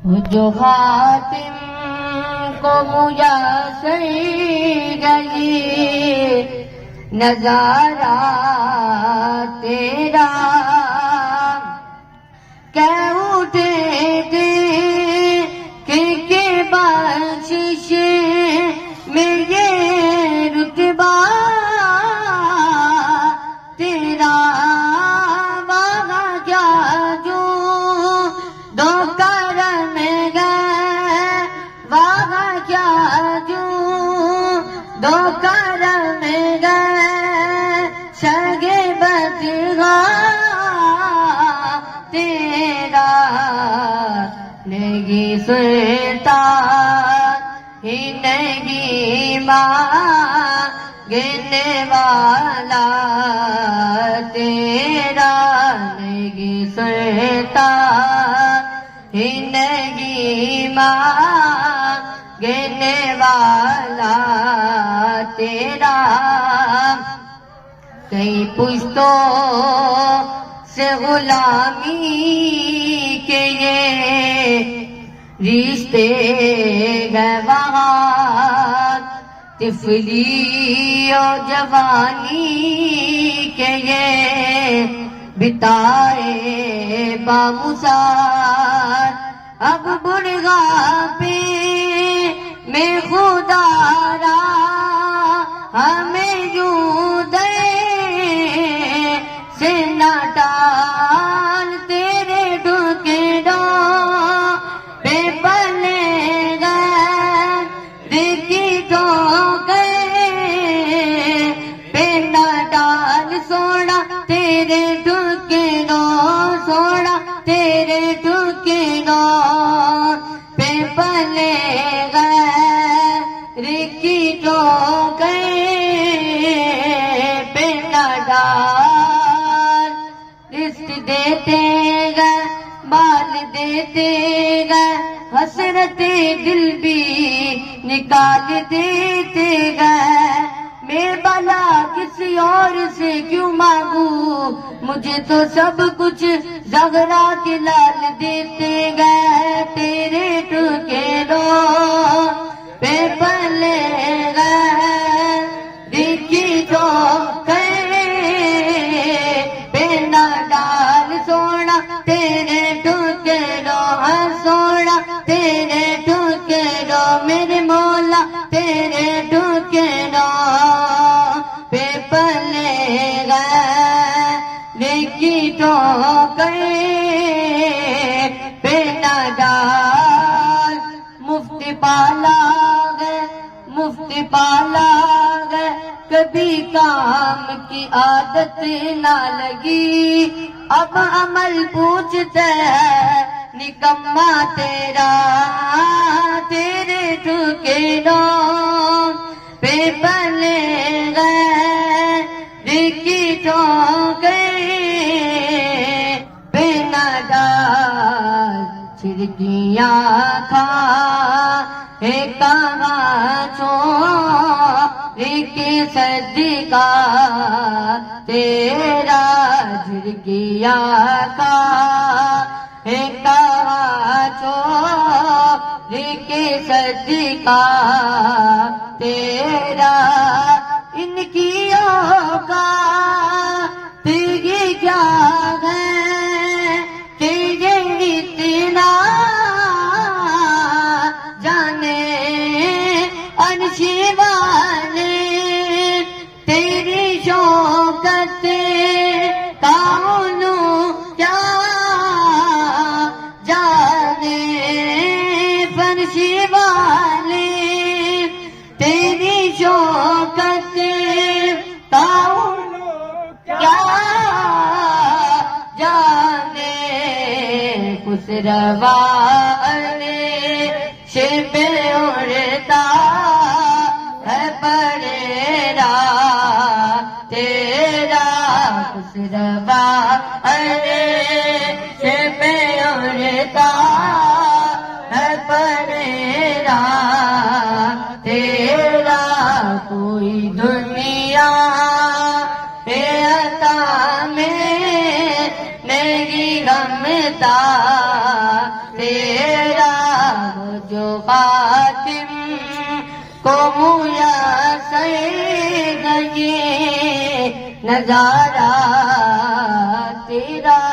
جو خاتم کو میسر گئی نظارہ تیرا کہہ اٹھے تھے کہ بخشش میں یہ رتبہ تیرا وہاں کیا جو دو کرم گئے وہاں کیا جو دو کرم گئے شگے بدگاہ تیرا نہیں سلطان ہی نہیں مانگنے والا تیرا نہیں سلطان ہی نہیں مانگنے والا تیرا کئی پشتوں سے غلامی کے یہ رشتے گئے وہاں طفلی اور جوانی کے یہ بتائے بامثال اب بڑھاپے میں خدا را ہمیں یوں دے سے نہ ڈال تیرے ڈھکڑوں پہ پلے گئے دیکھی تو گئے پہ نہ ڈال سوڑا تیرے ڈھکڑوں سوڑا تیرے ڈھکڑوں پہ پلے گئے رکی تو گئے پہ نہ ڈال رزق دیتے گئے مال دیتے گئے حسرت دل بھی نکال دیتے گئے میں بلا کسی اور سے کیوں مانگوں مجھے تو سب کچھ زغرا کے لال دیتے گئے تیرے ٹکڑوں پہ پلے گئے دیکھی تو گئے پہ نہ ڈال سونا تیرے ٹکڑوں سونا تیرے ٹکڑوں میرے مولا تیرے ٹکڑوں پہ پلے گئے دیکھی تو گئے پہ نہ ڈال مفت پالا گئے مفت پالا گئے کبھی کام کی عادت نہ لگی اب عمل پوچھتے ہیں نکما تیرا تیرے ٹکڑوں پہ پلے گئے دیکھی تو گئے پہ نہ ڈال چھڑکیاں کھا کہاں چھوڑ کے صدقہ تیرا جھڑکیاں کا کہاں چھوڑ کے صدقہ تیرا ان کی اوقات یہ کیا ہے کہ یہ اتنا جانے عرش والے تیری شوکت کونوں کیا جانے فرش والے تیری شوکت کونوں کیا جانے خسروا شب اڑتا ہے پریرا تیرا خسروا شب اڑتا ہے پریرا تیرا کوئی دنیا پہ عطا میں نہیں غمتا تیرا خاتم کو میسر گئے نظارہ تیرا